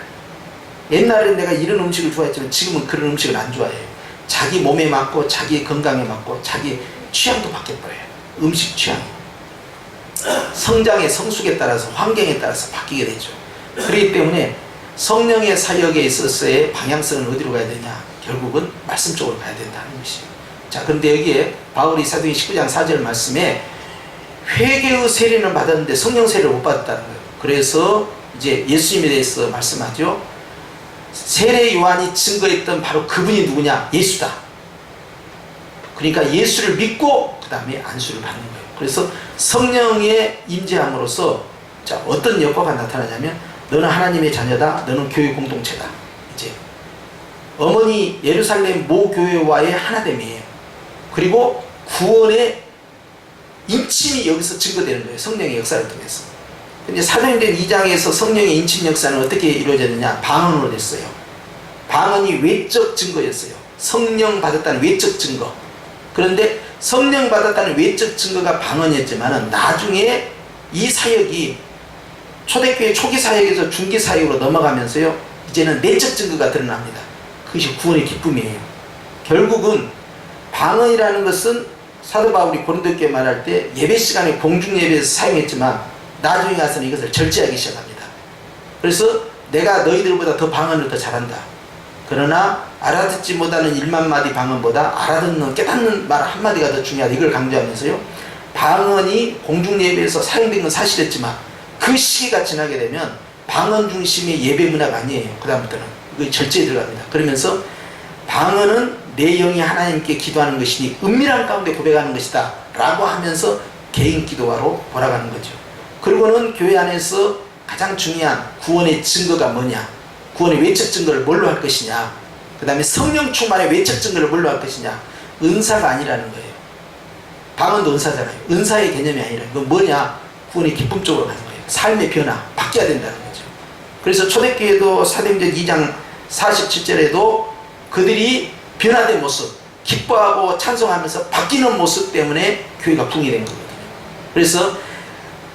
옛날에 내가 이런 음식을 좋아했지만 지금은 그런 음식을 안 좋아해요. 자기 몸에 맞고 자기 건강에 맞고 자기 취향도 바뀌어버려요. 음식 취향이 성장의 성숙에 따라서 환경에 따라서 바뀌게 되죠. 그렇기 때문에 성령의 사역에 있어서의 방향성은 어디로 가야 되냐, 결국은 말씀 쪽으로 가야 된다는 것이에요. 자, 그런데 여기에 바울이 사도행 19장 4절 말씀에 회개의 세례는 받았는데 성령 세례를 못 받았다는 거예요. 그래서 이제 예수님에 대해서 말씀하죠. 세례 요한이 증거했던 바로 그분이 누구냐, 예수다. 그러니까 예수를 믿고 그 다음에 안수를 받는 거예요. 그래서 성령의 임재함으로써 자, 어떤 여과가 나타나냐면, 너는 하나님의 자녀다, 너는 교회 공동체다. 이제 어머니 예루살렘 모교회와의 하나됨이에요. 그리고 구원의 인침이 여기서 증거되는 거예요. 성령의 역사를 통해서. 근데 사도행전 2장에서 성령의 인침 역사는 어떻게 이루어졌느냐, 방언으로 됐어요. 방언이 외적 증거였어요. 성령 받았다는 외적 증거. 그런데 성령 받았다는 외적 증거가 방언이었지만 나중에 이 사역이 초대교회 초기 사역에서 중기 사역으로 넘어가면서요, 이제는 내적 증거가 드러납니다. 그것이 구원의 기쁨이에요. 결국은 방언이라는 것은 사도 바울이 고린도교회 말할 때 예배 시간에 공중 예배에서 사용했지만 나중에 가서는 이것을 절제하기 시작합니다. 그래서 내가 너희들보다 더 방언을 더 잘한다. 그러나 알아듣지 못하는 1만 마디 방언보다 알아듣는 깨닫는 말 한마디가 더 중요하다. 이걸 강조하면서요, 방언이 공중 예배에서 사용된 건 사실이었지만 그 시기가 지나게 되면 방언 중심의 예배 문화가 아니에요. 그 다음부터는 이거 절제에 들어갑니다. 그러면서 방언은 내 영이 하나님께 기도하는 것이니 은밀한 가운데 고백하는 것이다 라고 하면서 개인 기도하러 돌아가는 거죠. 그리고는 교회 안에서 가장 중요한 구원의 증거가 뭐냐, 구원의 외적 증거를 뭘로 할 것이냐, 그 다음에 성령 충만의 외적 증거를 뭘로 할 것이냐, 은사가 아니라는 거예요. 방언도 은사잖아요. 은사의 개념이 아니라 그건 뭐냐, 구원의 기쁨 쪽으로 가는 거예요. 삶의 변화, 바뀌어야 된다는 거죠. 그래서 초대교회도 사도행전 2장 47절에도 그들이 변화된 모습, 기뻐하고 찬송하면서 바뀌는 모습 때문에 교회가 붕이 된 거거든요. 그래서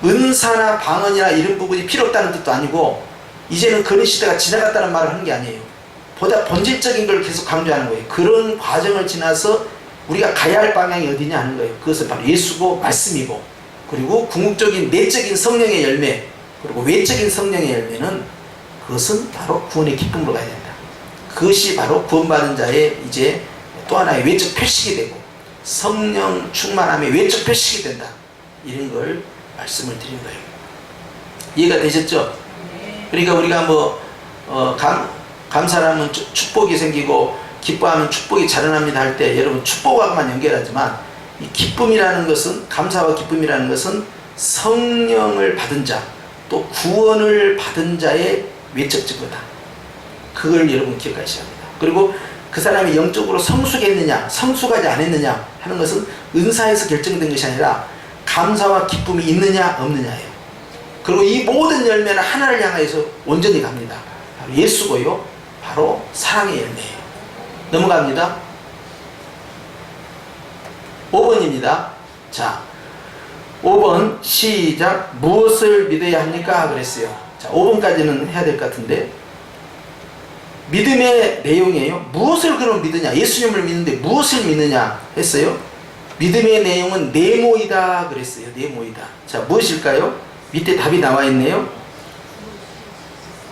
은사나 방언이나 이런 부분이 필요 없다는 뜻도 아니고 이제는 그런 시대가 지나갔다는 말을 하는 게 아니에요. 보다 본질적인 걸 계속 강조하는 거예요. 그런 과정을 지나서 우리가 가야 할 방향이 어디냐 하는 거예요. 그것은 바로 예수고 말씀이고, 그리고 궁극적인 내적인 성령의 열매, 그리고 외적인 성령의 열매는 그것은 바로 구원의 기쁨으로 가야 된다. 그것이 바로 구원받은 자의 이제 또 하나의 외적 표식이 되고 성령 충만함의 외적 표식이 된다. 이런 걸 말씀을 드린 거예요. 이해가 되셨죠? 그러니까 우리가 감사하면 축복이 생기고 기뻐하면 축복이 자라납니다 할 때 여러분 축복하고만 연결하지만 이 기쁨이라는 것은, 감사와 기쁨이라는 것은 성령을 받은 자, 또 구원을 받은 자의 외적 증거다. 그걸 여러분 기억하셔야 합니다. 그리고 그 사람이 영적으로 성숙했느냐 성숙하지 않았느냐 하는 것은 은사에서 결정된 것이 아니라 감사와 기쁨이 있느냐 없느냐예요. 그리고 이 모든 열매는 하나를 향하여서 온전히 갑니다. 바로 예수고요, 바로 사랑의 열매예요. 넘어갑니다. 5번입니다. 자, 5번 시작. 무엇을 믿어야 합니까? 그랬어요. 자, 5번까지는 해야 될 것 같은데, 믿음의 내용이에요. 무엇을 그럼 믿느냐? 예수님을 믿는데 무엇을 믿느냐 했어요. 믿음의 내용은 네모이다 그랬어요. 네모이다. 자, 무엇일까요? 밑에 답이 나와 있네요.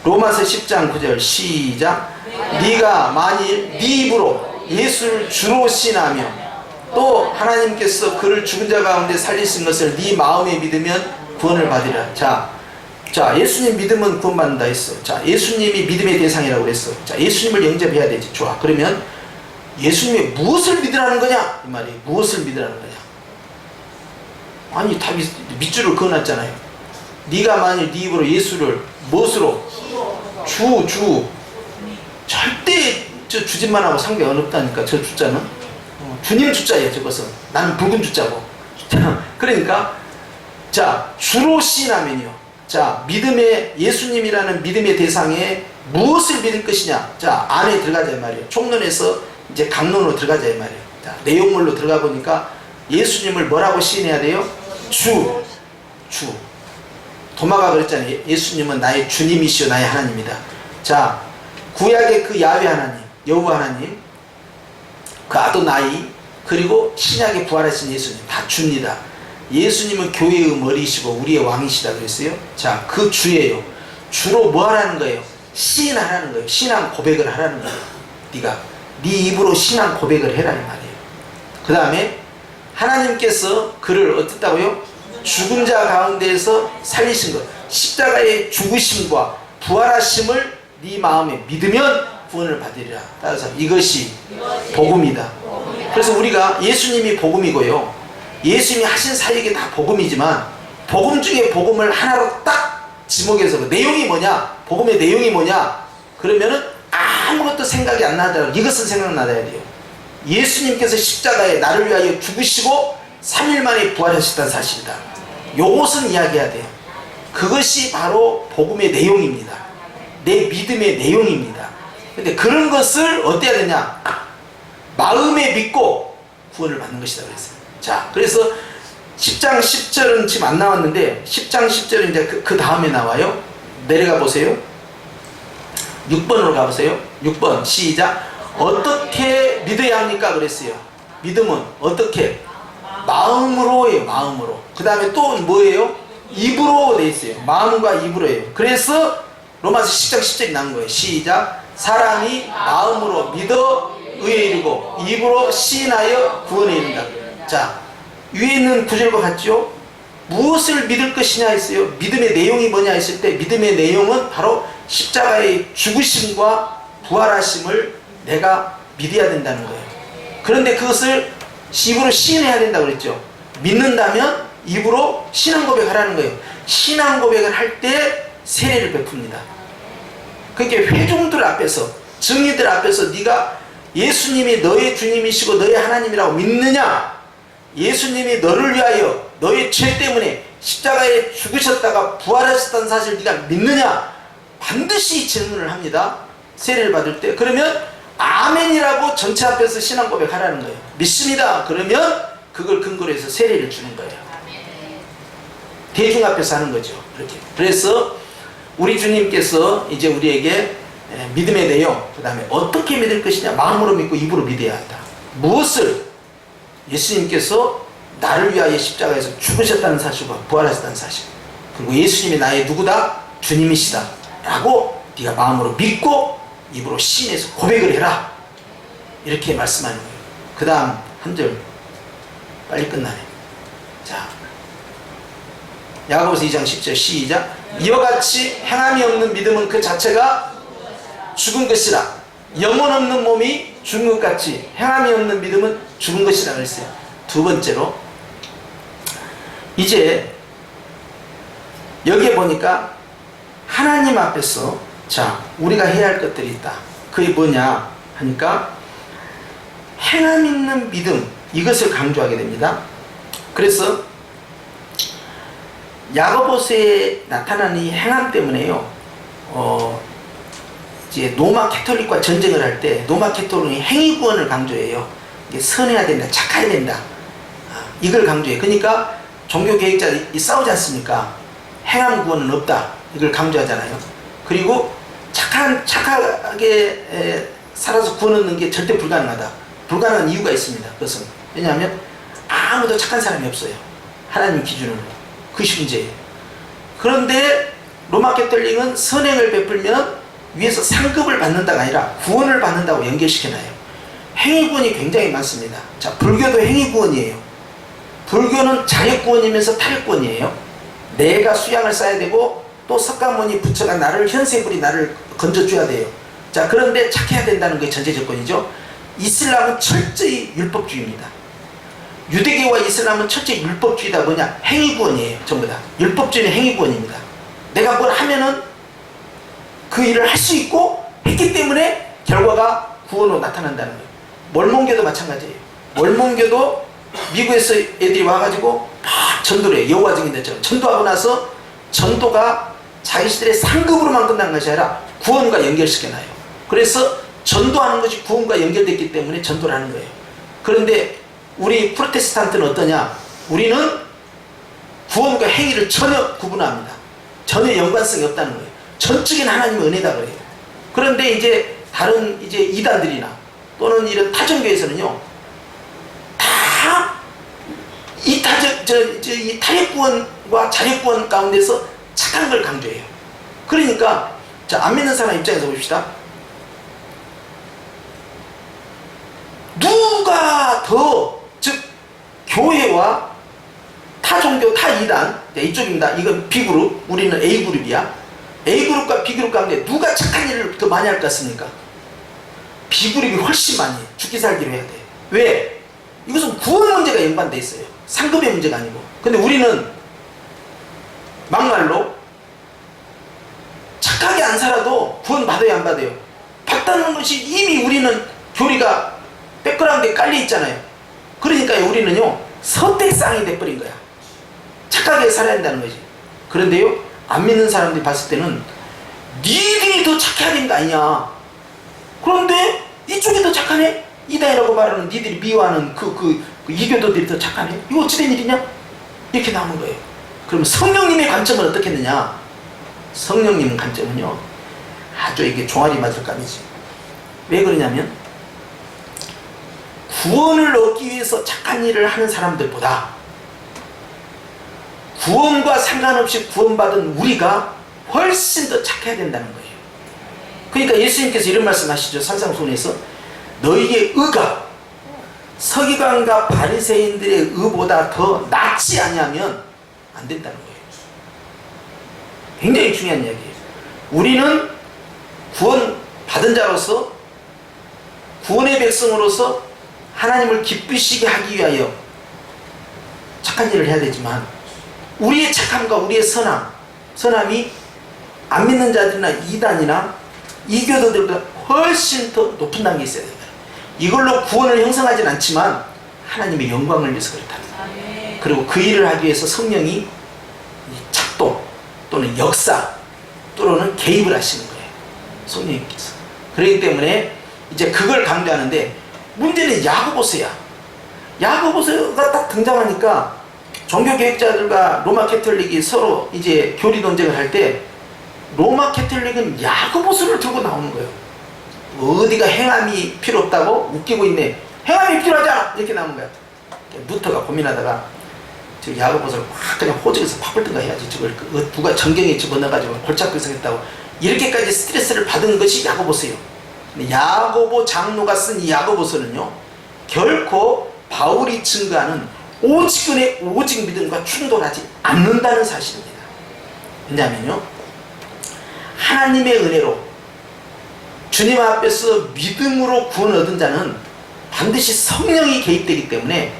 로마서 10장 9절 시작. 네가 만일 네 입으로 예수를 주로 신하며 또 하나님께서 그를 죽은 자 가운데 살리신 것을 네 마음에 믿으면 구원을 받으리라. 자, 예수님 믿으면 구원받는다 했어. 자, 예수님이 믿음의 대상이라고 그랬어. 자, 예수님을 영접해야 되지. 좋아. 그러면 예수님이 무엇을 믿으라는 거냐? 이 말이 무엇을 믿으라는 거냐? 아니, 답이 밑줄을 그어놨잖아요. 네가 만일 네 입으로 예수를 무엇으로? 주. 절대 저 주짓만 하고 상관 없다니까. 저 주자는 주님 주자예요. 저것은 나는 붉은 주자고. 그러니까 자, 주로 시인하면요. 자, 믿음의 예수님이라는 믿음의 대상에 무엇을 믿을 것이냐. 자, 안에 들어가자 이 말이에요. 총론에서 이제 강론으로 들어가자 이 말이에요. 자, 내용물로 들어가 보니까 예수님을 뭐라고 시인해야 돼요? 주. 도마가 그랬잖아요. 예수님은 나의 주님이시오 나의 하나님이다. 자, 구약의 그 야훼 하나님, 여호와 하나님, 그 아도나이, 그리고 신약에 부활하신 예수님 다 주입니다. 예수님은 교회의 머리이시고 우리의 왕이시다 그랬어요. 자, 그 주예요. 주로 뭐 하라는 거예요? 시인하라는 거예요. 신앙 고백을 하라는 거예요. 네가 네 입으로 신앙 고백을 해라 이 말이에요. 그 다음에 하나님께서 그를 어떻다고요? 죽은 자 가운데에서 살리신 것, 십자가의 죽으심과 부활하심을 네 마음에 믿으면 구원을 받으리라. 따라서 이것이 복음이다. 그래서 우리가 예수님이 복음이고요. 예수님이 하신 사역이 다 복음이지만 복음 중에 복음을 하나로 딱 지목해서 그 내용이 뭐냐? 복음의 내용이 뭐냐? 그러면은 아무것도 생각이 안 나더라도 이것은 생각나야 돼요. 예수님께서 십자가에 나를 위하여 죽으시고 3일 만에 부활하셨다는 사실이다. 요것은 이야기해야 돼요. 그것이 바로 복음의 내용입니다. 내 믿음의 내용입니다. 근데 그런 것을 어떻게 해야 되냐? 마음에 믿고 구원을 받는 것이다 그랬어요. 자, 그래서 10장 10절은 지금 안 나왔는데 10장 10절은 이제 그 다음에 나와요. 내려가 보세요. 6번으로 가보세요. 6번 시작. 어떻게 믿어야 합니까? 그랬어요. 믿음은 어떻게? 마음으로예요. 마음으로. 그 다음에 또 뭐예요? 입으로 돼 있어요. 마음과 입으로예요. 그래서 로마서 10장 10절이 나온 거예요. 시작. 사람이 마음으로 믿어 의에 이르고 입으로 시인하여 구원에 이른다. 자, 위에 있는 구절과 같죠? 무엇을 믿을 것이냐 했어요. 믿음의 내용이 뭐냐 했을 때 믿음의 내용은 바로 십자가의 죽으심과 부활하심을 내가 믿어야 된다는 거예요. 그런데 그것을 입으로 시인해야 된다고 그랬죠. 믿는다면 입으로 신앙 고백하라는 거예요. 신앙 고백을 할 때 세례를 베풉니다. 그러니까 회중들 앞에서, 증인들 앞에서 네가 예수님이 너의 주님이시고 너의 하나님이라고 믿느냐? 예수님이 너를 위하여 너의 죄 때문에 십자가에 죽으셨다가 부활하셨다는 사실을 네가 믿느냐? 반드시 질문을 합니다. 세례를 받을 때. 그러면 아멘이라고 전체 앞에서 신앙 고백하라는 거예요. 믿습니다. 그러면 그걸 근거로 해서 세례를 주는 거예요. 대중 앞에서 하는 거죠. 그렇게. 그래서 우리 주님께서 이제 우리에게 믿음의 내용, 그 다음에 어떻게 믿을 것이냐? 마음으로 믿고 입으로 믿어야 한다. 무엇을? 예수님께서 나를 위하여 십자가에서 죽으셨다는 사실과 부활하셨다는 사실, 그리고 예수님이 나의 누구다? 주님이시다 라고 네가 마음으로 믿고 입으로 시인해서 고백을 해라. 이렇게 말씀하는 거예요. 그 다음 한 절 빨리 끝나네. 자, 야고보서 2장 10절 시작. 이와 같이 행함이 없는 믿음은 그 자체가 죽은 것이라. 영혼 없는 몸이 죽은 것 같이 행함이 없는 믿음은 죽은 것이라 그랬어요. 두 번째로 이제 여기에 보니까 하나님 앞에서 자, 우리가 해야 할 것들이 있다. 그게 뭐냐 하니까 행함 있는 믿음, 이것을 강조하게 됩니다. 그래서 야고보서에 나타나는 이 행함 때문에요. 이제 로마 캐톨릭과 전쟁을 할 때 로마 캐톨릭이 행위 구원을 강조해요. 이게 선해야 된다, 착해야 된다. 이걸 강조해. 그러니까 종교 개혁자들이 싸우지 않습니까? 행함 구원은 없다. 이걸 강조하잖아요. 그리고 착하게 살아서 구원 얻는 게 절대 불가능하다. 불가능한 이유가 있습니다. 그것은 왜냐하면 아무도 착한 사람이 없어요. 하나님 기준으로. 그것이 문제예요. 그런데 로마 캐톨릭은 선행을 베풀면 위에서 상급을 받는다가 아니라 구원을 받는다고 연결시켜놔요. 행위구원이 굉장히 많습니다. 자, 불교도 행위구원이에요. 불교는 자력구원이면서 타력구원이에요. 내가 수양을 쌓아야 되고 또 석가모니 부처가 나를 현세불이 나를 건져줘야 돼요. 자, 그런데 착해야 된다는 게 전제 조건이죠. 이슬람은 철저히 율법주의입니다. 유대교와 이슬람은 철저히 율법주의다. 뭐냐? 행위구원이에요. 전부 다. 율법주의는 행위구원입니다. 내가 뭘 하면은 그 일을 할 수 있고 했기 때문에 결과가 구원으로 나타난다는 거예요. mormon교도 마찬가지예요. mormon교도 미국에서 애들이 와가지고 막 전도를 해요. 여호와 증인들처럼 전도하고 나서 전도가 자기들의 상급으로만 끝난 것이 아니라 구원과 연결시켜놔요. 그래서 전도하는 것이 구원과 연결됐기 때문에 전도를 하는 거예요. 그런데 우리 프로테스탄트는 어떠냐? 우리는 구원과 행위를 전혀 구분합니다. 전혀 연관성이 없다는 거예요. 전적인 하나님의 은혜다 그래요. 그런데 이제 다른 이제 이단들이나 또는 이런 타종교에서는요, 다 이 이 타력구원과 자력구원 가운데서 착한 걸 강조해요. 그러니까 자, 안 믿는 사람 입장에서 봅시다. 누가 더, 즉 교회와 타종교, 타이단, 이쪽입니다. 이건 B그룹, 우리는 A그룹이야. A그룹과 B그룹 가운데 누가 착한 일을 더 많이 할 것 같습니까? B그룹이 훨씬 많이 죽기 살기로 해야 돼. 왜? 이것은 구원 문제가 연관돼 있어요. 상급의 문제가 아니고. 근데 우리는 막말로 착하게 안 살아도 구원 받아요, 안 받아요? 받다는 것이 이미 우리는 교리가 백그라운드에 깔려 있잖아요. 그러니까 우리는요, 선택상이 돼버린 거야. 착하게 살아야 한다는 거지. 그런데요, 안 믿는 사람들이 봤을 때는 니들이 더 착해야 되는 거 아니냐. 그런데 이쪽이 더 착하네? 이단이라고 말하는 니들이 미워하는 그 이교도들이 더 착하네? 이거 어찌된 일이냐? 이렇게 나오는 거예요. 그러면 성령님의 관점은 어떻겠느냐? 성령님의 관점은요, 아주 이게 종아리 맞을 감이지. 왜 그러냐면 구원을 얻기 위해서 착한 일을 하는 사람들보다 구원과 상관없이 구원받은 우리가 훨씬 더 착해야 된다는 거예요. 그러니까 예수님께서 이런 말씀 하시죠. 산상수훈에서 너희의 의가 서기관과 바리새인들의 의보다 더 낫지 아니하면 안 된다는 거예요. 굉장히 중요한 이야기예요. 우리는 구원 받은 자로서, 구원의 백성으로서 하나님을 기쁘시게 하기 위하여 착한 일을 해야 되지만 우리의 착함과 우리의 선함이 안 믿는 자들이나 이단이나 이교도들보다 훨씬 더 높은 단계에 있어야 된다. 이걸로 구원을 형성하진 않지만 하나님의 영광을 위해서 그렇다. 그리고 그 일을 하기 위해서 성령이 작동 또는 역사 또는 개입을 하시는 거예요. 성령님께서. 그렇기 때문에 이제 그걸 강조하는데, 문제는 야고보서야. 야고보서가 딱 등장하니까 종교개혁자들과 로마 캐톨릭이 서로 이제 교리 논쟁을 할 때 로마 캐톨릭은 야고보서를 들고 나오는 거예요. 어디가 행함이 필요 없다고 웃기고 있네. 행함이 필요하잖아. 이렇게 나오는 거야. 루터가 고민하다가 저 야고보서를 확 그냥 호적에서 파벌든가 해야지. 저걸 누가 정경에 집어넣어가지고 골치 아프게 생겼다고 이렇게까지 스트레스를 받은 것이 야고보서예요. 근데 야고보 장로가 쓴 이 야고보서는요, 결코 바울이 증거하는 오직은의 오직 믿음과 충돌하지 않는다는 사실입니다. 왜냐하면요, 하나님의 은혜로 주님 앞에서 믿음으로 구원 얻은 자는 반드시 성령이 개입되기 때문에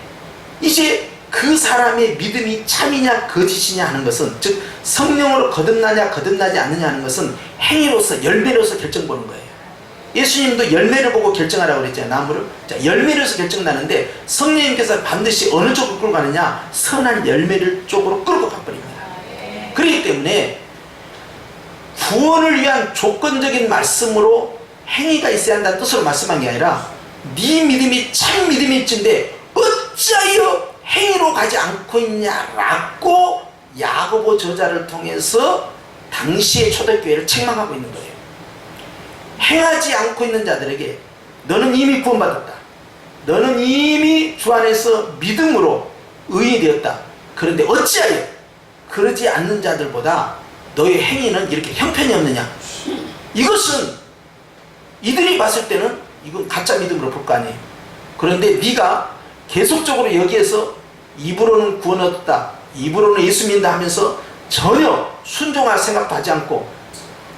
이제 그 사람의 믿음이 참이냐 거짓이냐 하는 것은, 즉 성령으로 거듭나냐 거듭나지 않느냐 하는 것은 행위로서 열매로서 결정보는 거예요. 예수님도 열매를 보고 결정하라고 그랬잖아요. 나무를. 자, 열매로서 결정나는데 성령님께서 반드시 어느 쪽으로 끌고 가느냐, 선한 열매를 쪽으로 끌고 가버립니다. 그렇기 때문에 구원을 위한 조건적인 말씀으로 행위가 있어야 한다는 뜻으로 말씀한 게 아니라, 네 믿음이 참 믿음일진데 어찌하여 행위로 가지 않고 있냐라고 야고보 저자를 통해서 당시의 초대교회를 책망하고 있는 거예요. 행하지 않고 있는 자들에게 너는 이미 구원받았다. 너는 이미 주 안에서 믿음으로 의인이 되었다. 그런데 어찌하여 그러지 않는 자들보다 너의 행위는 이렇게 형편이 없느냐. 이것은 이들이 봤을 때는 이건 가짜 믿음으로 볼 거 아니에요. 그런데 네가 계속적으로 여기에서 입으로는 구원 얻었다, 입으로는 예수 믿는다 하면서 전혀 순종할 생각도 하지 않고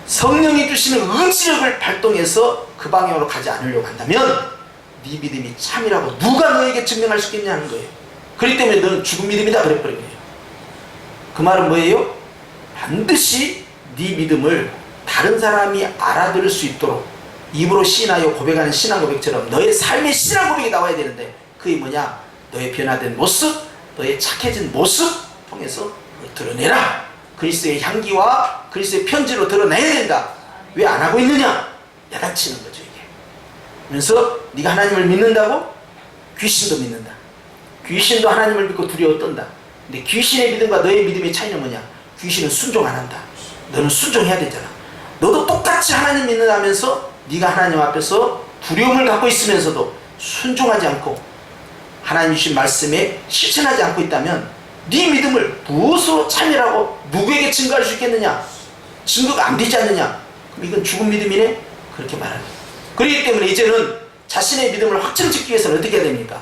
성령이 주시는 의지력을 발동해서 그 방향으로 가지 않으려고 한다면 네 믿음이 참이라고 누가 너에게 증명할 수 있겠냐는 거예요. 그렇기 때문에 너는 죽은 믿음이다 그래버린 거예요. 그 말은 뭐예요? 반드시 네 믿음을 다른 사람이 알아들을 수 있도록 입으로 시인하여 고백하는 신앙 고백처럼 너의 삶의 신앙 고백이 나와야 되는데 그게 뭐냐? 너의 변화된 모습, 너의 착해진 모습 통해서 드러내라. 그리스도의 향기와 그리스도의 편지로 드러내야 된다. 왜 안 하고 있느냐? 야단치는 거죠 이게. 그래서 네가 하나님을 믿는다고? 귀신도 믿는다. 귀신도 하나님을 믿고 두려워 떤다. 근데 귀신의 믿음과 너의 믿음의 차이는 뭐냐? 귀신은 순종 안 한다. 너는 순종해야 되잖아. 너도 똑같이 하나님 믿는다면서 네가 하나님 앞에서 두려움을 갖고 있으면서도 순종하지 않고 하나님 주신 말씀에 실천하지 않고 있다면 네 믿음을 무엇으로 참여하고 누구에게 증거할 수 있겠느냐? 증거가 안 되지 않느냐? 그럼 이건 죽은 믿음이네? 그렇게 말하는 거예요. 그렇기 때문에 이제는 자신의 믿음을 확증짓기 위해서는 어떻게 해야 됩니까?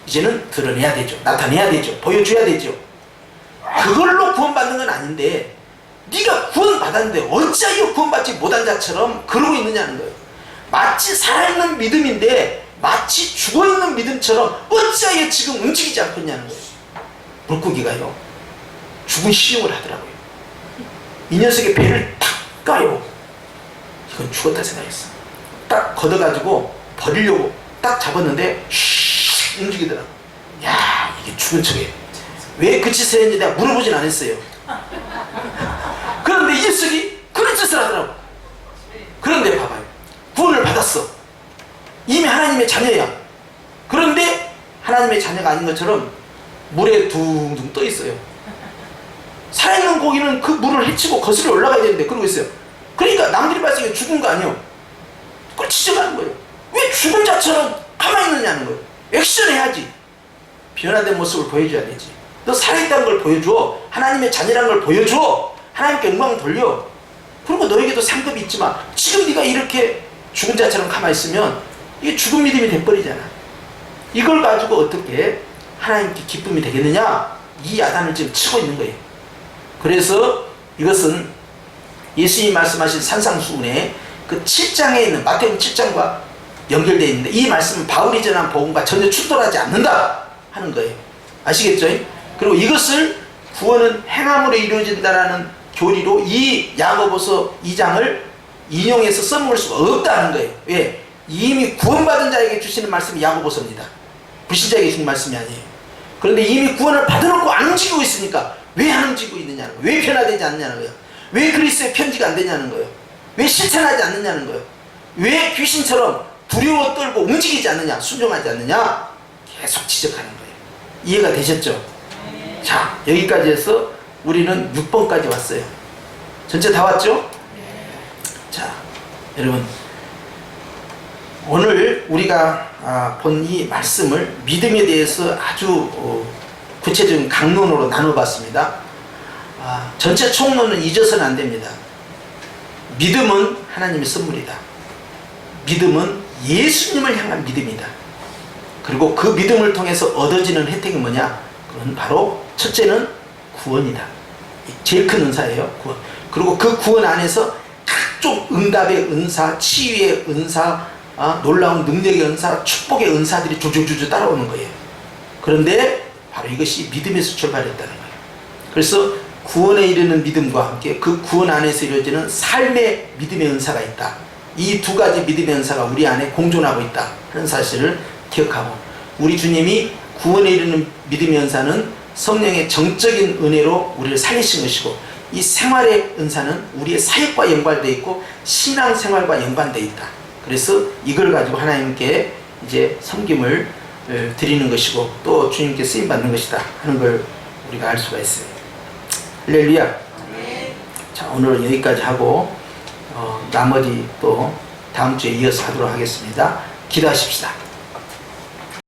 이제는 드러내야 되죠. 나타내야 되죠. 보여줘야 되죠. 그걸로 구원받는 건 아닌데 네가 구원받았는데 어찌하여 구원받지 못한 자처럼 그러고 있느냐는 거예요. 마치 살아있는 믿음인데 마치 죽어있는 믿음처럼 어찌하여 지금 움직이지 않고 있냐는 거예요. 물고기가요 죽은 시용을 하더라고요. 이 녀석의 배를 탁 까요. 이건 죽었다 생각했어. 딱 걷어가지고 버리려고 딱 잡았는데 슉 움직이더라고. 야 이게 죽은 척이에요. 왜 그 짓을 했는지 내가 물어보진 않았어요. 그런데 이 녀석이 그런 짓을 하더라고. 그런데 봐봐요. 구원을 받았어. 이미 하나님의 자녀야. 그런데 하나님의 자녀가 아닌 것처럼 물에 둥둥 떠 있어요. 살아있는 고기는 그 물을 헤치고 거슬러 올라가야 되는데 그러고 있어요. 그러니까 남들이 봤을 때 죽은 거 아니에요. 그걸 지적하는 거예요. 왜 죽은 자처럼 가만히 있느냐는 거예요. 액션해야지. 변화된 모습을 보여줘야 되지. 너 살아있다는 걸 보여줘. 하나님의 자녀라는 걸 보여줘. 하나님께 영광 돌려. 그리고 너에게도 상급이 있지만 지금 네가 이렇게 죽은 자처럼 가만히 있으면 이게 죽은 믿음이 돼버리잖아. 이걸 가지고 어떻게 하나님께 기쁨이 되겠느냐? 이 야단을 지금 치고 있는 거예요. 그래서 이것은 예수님이 말씀하신 산상수훈의 그 7장에 있는 마태복음 7장과 연결되어 있는데 이 말씀은 바울이 전한 복음과 전혀 충돌하지 않는다 하는 거예요. 아시겠죠? 그리고 이것을 구원은 행함으로 이루어진다라는 교리로 이 야고보서 2장을 인용해서 써먹을 수가 없다는 거예요. 왜? 이미 구원받은 자에게 주시는 말씀이 야고보서입니다. 불신자에게 주신 말씀이 아니에요. 그런데 이미 구원을 받아놓고 안 움직이고 있으니까 왜 안 움직이고 있느냐는 거예요. 왜 변화되지 않느냐는 거예요. 왜 그리스도의 편지가 안 되냐는 거예요. 왜 실천하지 않느냐는 거예요. 왜 귀신처럼 두려워 떨고 움직이지 않느냐, 순종하지 않느냐, 계속 지적하는 거예요. 이해가 되셨죠? 자, 여기까지 해서 우리는 6번까지 왔어요. 전체 다 왔죠? 자, 여러분 오늘 우리가 본 이 말씀을 믿음에 대해서 아주 구체적인 강론으로 나눠봤습니다. 전체 총론은 잊어서는 안 됩니다. 믿음은 하나님의 선물이다. 믿음은 예수님을 향한 믿음이다. 그리고 그 믿음을 통해서 얻어지는 혜택이 뭐냐? 그건 바로 첫째는 구원이다. 제일 큰 은사예요. 구원. 그리고 그 구원 안에서 각종 응답의 은사, 치유의 은사, 놀라운 능력의 은사, 축복의 은사들이 조조조조 따라오는 거예요. 그런데 바로 이것이 믿음에서 출발했다는 거예요. 그래서 구원에 이르는 믿음과 함께 그 구원 안에서 이루어지는 삶의 믿음의 은사가 있다. 이 두 가지 믿음의 은사가 우리 안에 공존하고 있다 하는 사실을 기억하고, 우리 주님이 구원에 이르는 믿음의 은사는 성령의 정적인 은혜로 우리를 살리신 것이고, 이 생활의 은사는 우리의 사역과 연관되어 있고 신앙생활과 연관되어 있다. 그래서 이걸 가지고 하나님께 이제 섬김을 드리는 것이고 또 주님께 쓰임 받는 것이다 하는 걸 우리가 알 수가 있어요. 할렐루야. 자, 오늘은 여기까지 하고 나머지 또 다음 주에 이어서 하도록 하겠습니다. 기도하십시다.